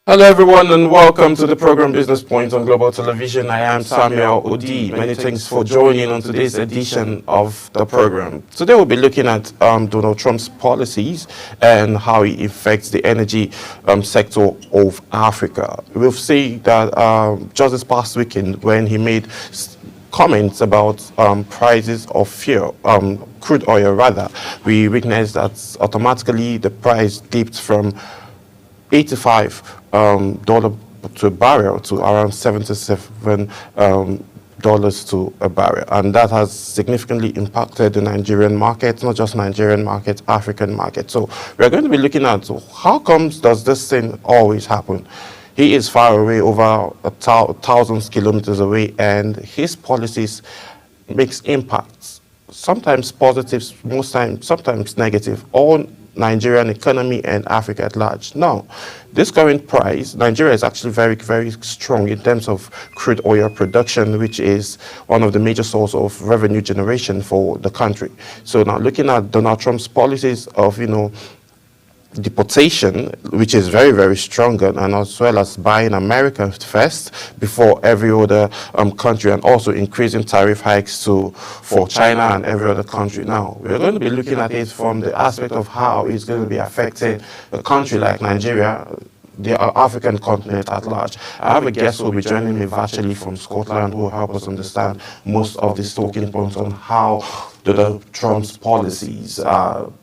Hello, everyone, and welcome to the program Business Point on Global Television. I am Samuel Odi. Many thanks for joining on today's edition of the program. Today, we'll be looking at Donald Trump's policies and how it affects the energy sector of Africa. We'll see that just this past weekend, when he made comments about prices of fuel, crude oil rather, we witnessed that automatically the price dipped from 85 dollar to a barrel to around 77 dollars to a barrel, and that has significantly impacted the Nigerian market, not just Nigerian market, African market. So we're going to be looking at how comes does this thing always happen. He is far away, over thousands kilometers away, and his policies makes impacts, sometimes positives, most times sometimes negative, on Nigerian economy and Africa at large. Now, this current price, Nigeria is actually very, very strong in terms of crude oil production, which is one of the major sources of revenue generation for the country. So now looking at Donald Trump's policies of, deportation, which is very, very strong, and as well as buying America first before every other country, and also increasing tariff hikes for China and every other country. Now, we're going to be looking at it from the aspect of how it's going to be affecting a country like Nigeria, the African continent at large. I have a guest who will be joining me virtually from Scotland, who will help us understand most of these talking points on how Donald Trump's policies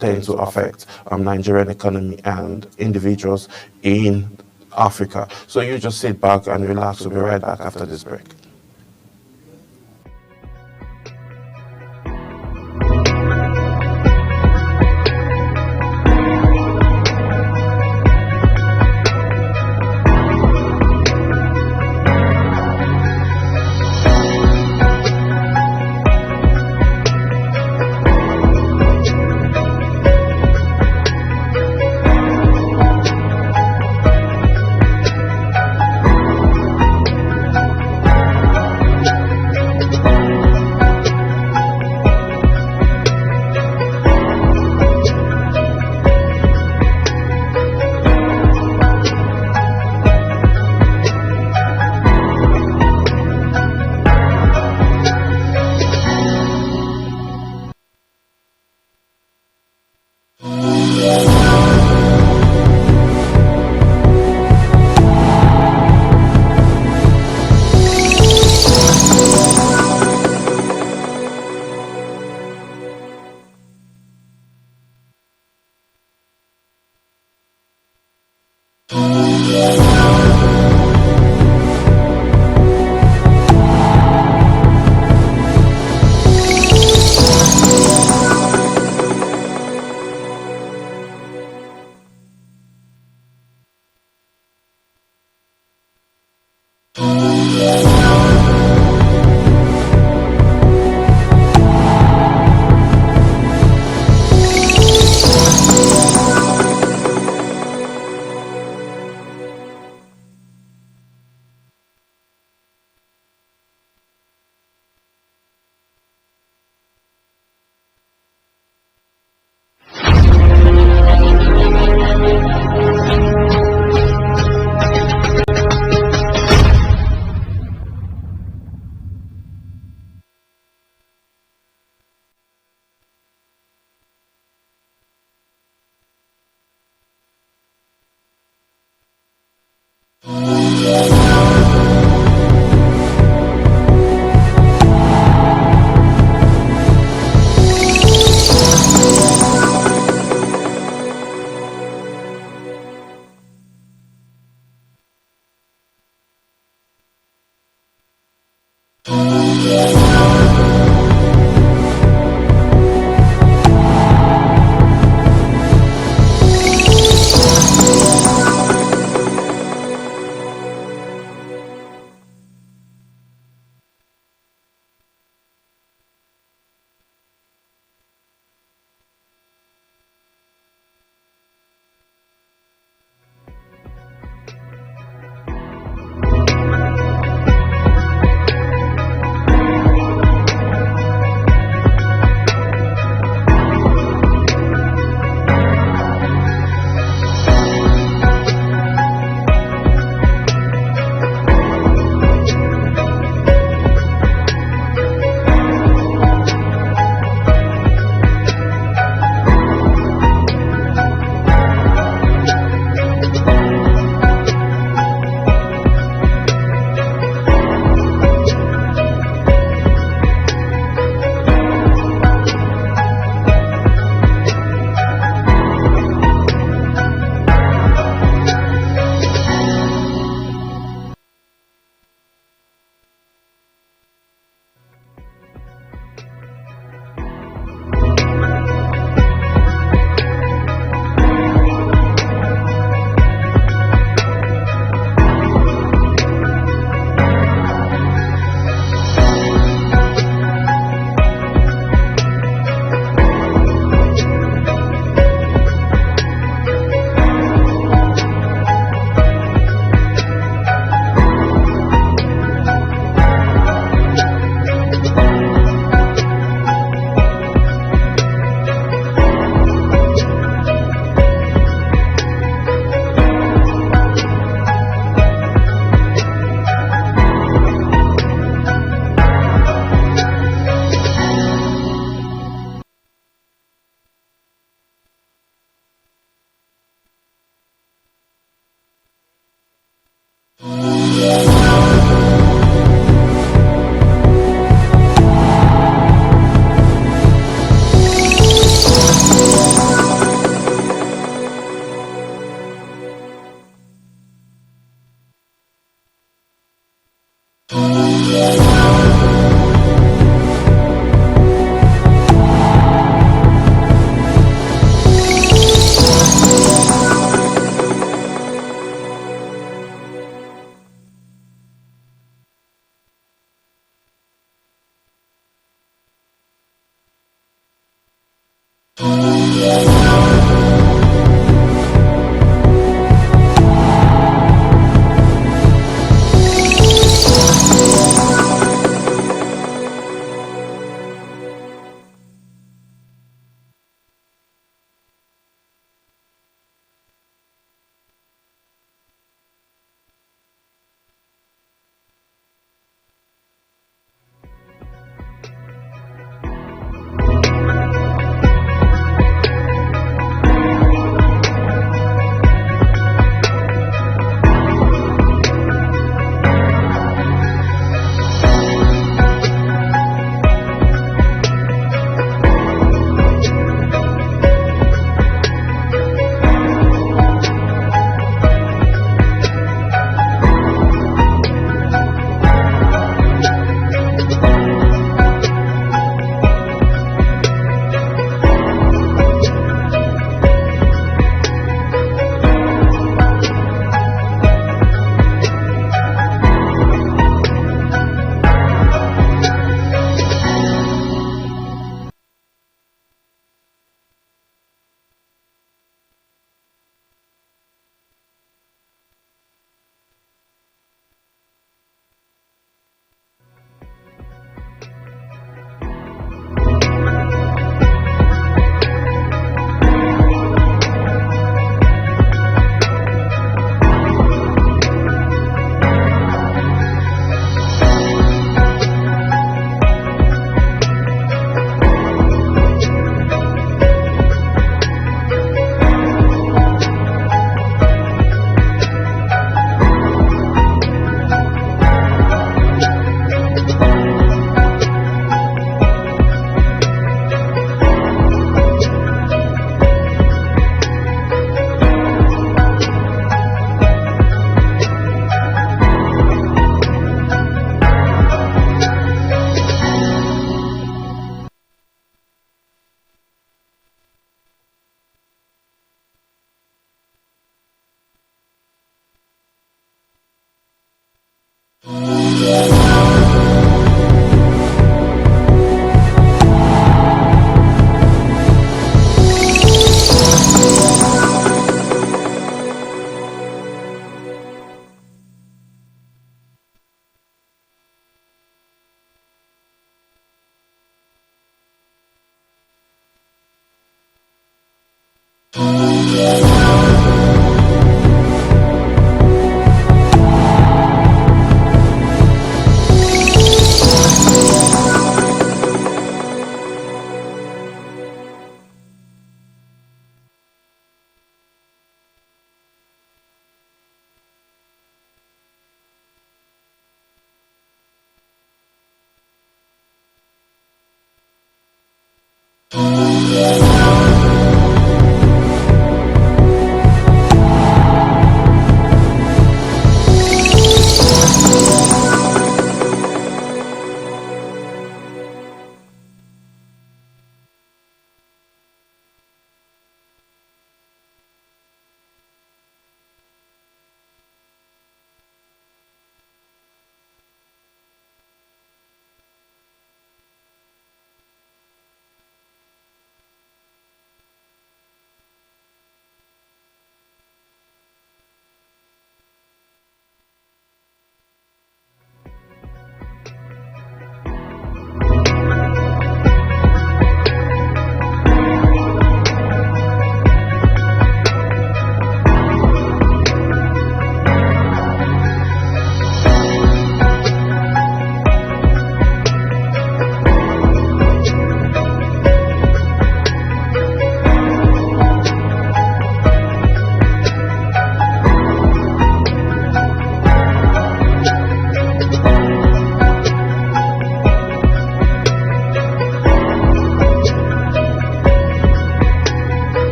tend to affect Nigerian economy and individuals in Africa. So you just sit back and relax. We'll be right back after this break.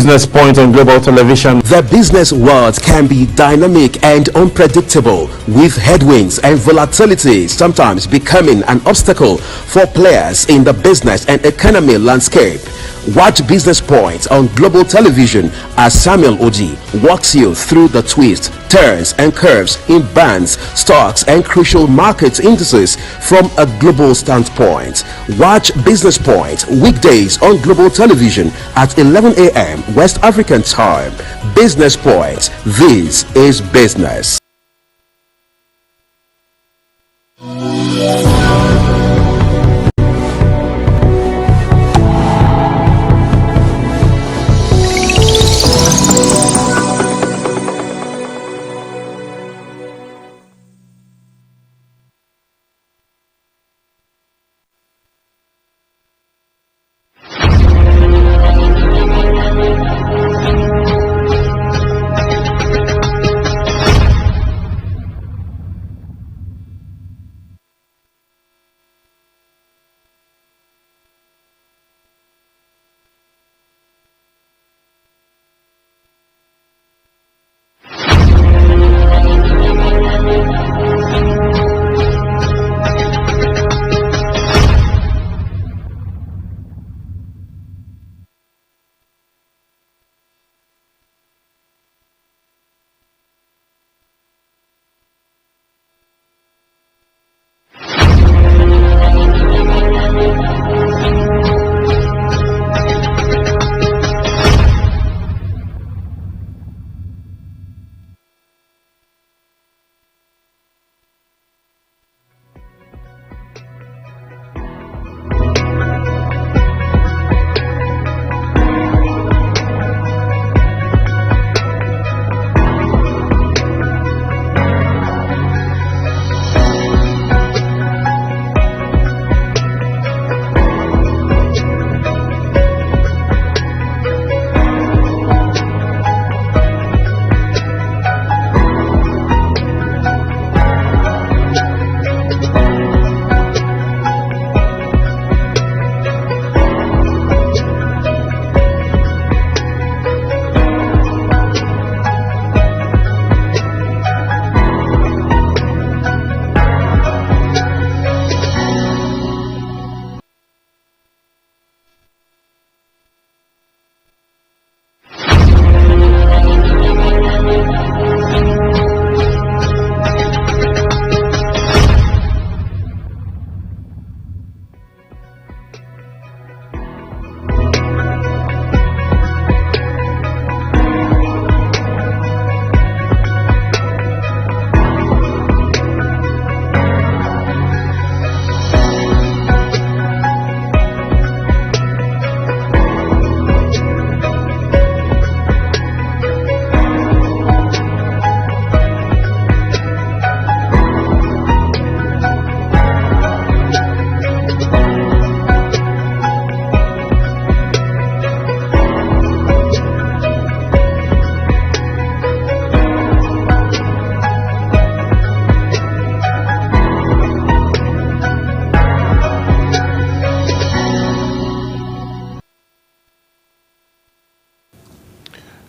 Business Point on Global Television. The business world can be dynamic and unpredictable, with headwinds and volatility sometimes becoming an obstacle for players in the business and economy landscape. Watch Business Point on Global Television as Samuel Odi walks you through the twists, turns and curves in bonds, stocks and crucial market indices from a global standpoint. Watch Business Point weekdays on Global Television at 11 a.m. West African time. Business Point. This is business.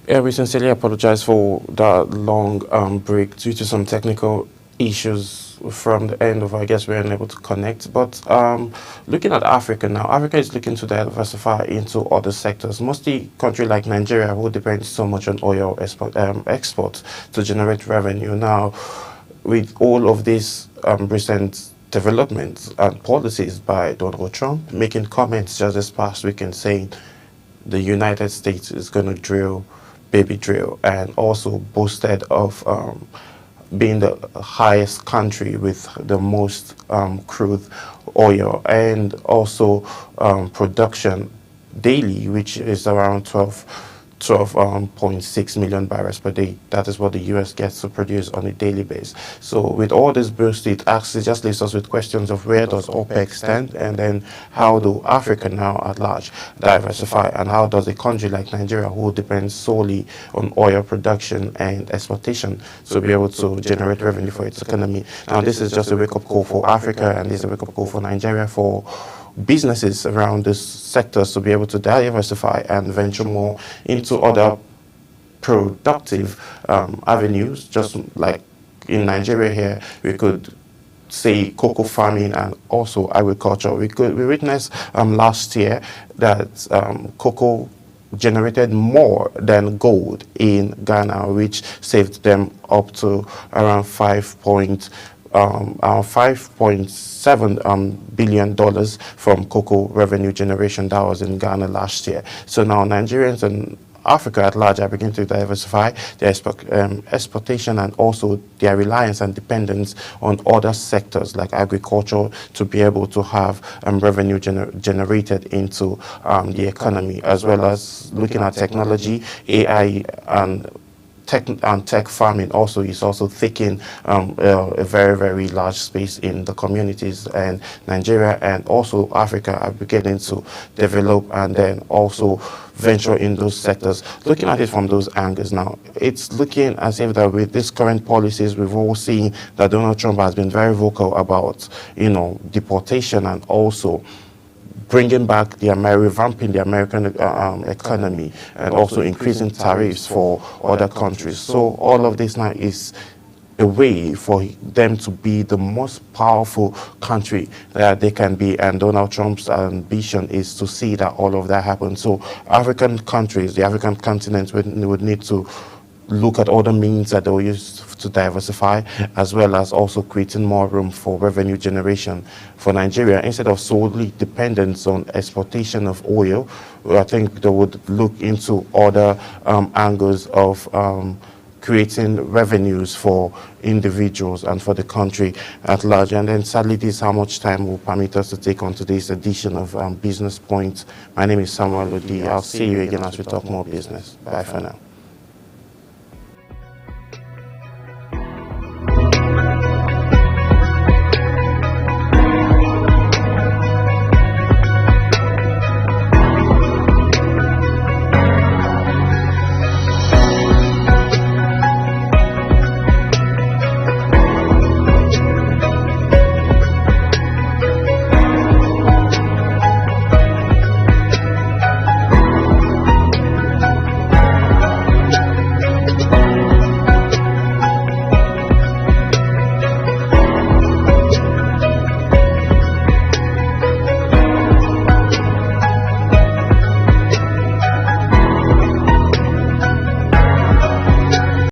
Yeah, we sincerely apologize for that long break due to some technical issues from the end of, I guess, we were unable to connect. But looking at Africa now, Africa is looking to diversify into other sectors, mostly country like Nigeria, who depends so much on oil exports to generate revenue. Now, with all of these recent developments and policies by Donald Trump, making comments just this past weekend saying the United States is going to drill baby drill, and also boasted of being the highest country with the most crude oil, and also production daily, which is around 12.6 million barrels per day. That is what the US gets to produce on a daily basis. So with all this boost, it actually just leaves us with questions of where does OPEC stand, and then how do Africa now at large diversify, and how does a country like Nigeria, who depends solely on oil production and exploitation, to be able to generate revenue for its economy. Now this is just a wake-up call for Africa, and this is a wake-up call for Nigeria, for businesses around these sectors to be able to diversify and venture more into other productive avenues, just like in Nigeria here, we could say cocoa farming and also agriculture. We witnessed last year that cocoa generated more than gold in Ghana, which saved them up to around 5.7 billion dollars from cocoa revenue generation that was in Ghana last year. So now Nigerians and Africa at large are beginning to diversify their exportation and also their reliance and dependence on other sectors like agriculture to be able to have revenue generated into the economy, as well as looking at technology, AI, and tech farming also is also taking a very, very large space in the communities, and Nigeria and also Africa are beginning to develop and then also venture in those sectors. Looking at it from those angles now, it's looking as if that with these current policies, we've all seen that Donald Trump has been very vocal about, deportation and also bringing back revamping the American economy and also increasing tariffs for other countries. So all of this now is a way for them to be the most powerful country that they can be, and Donald Trump's ambition is to see that all of that happens. So African countries, the African continent would need to look at other means that they will use to diversify, as well as also creating more room for revenue generation for Nigeria instead of solely dependence on exportation of oil. I think they would look into other angles of creating revenues for individuals and for the country at large. And then sadly, this is how much time will permit us to take on today's edition of Business Point. My name is Samuel Odi. I'll see you again as we talk more business. Bye for now.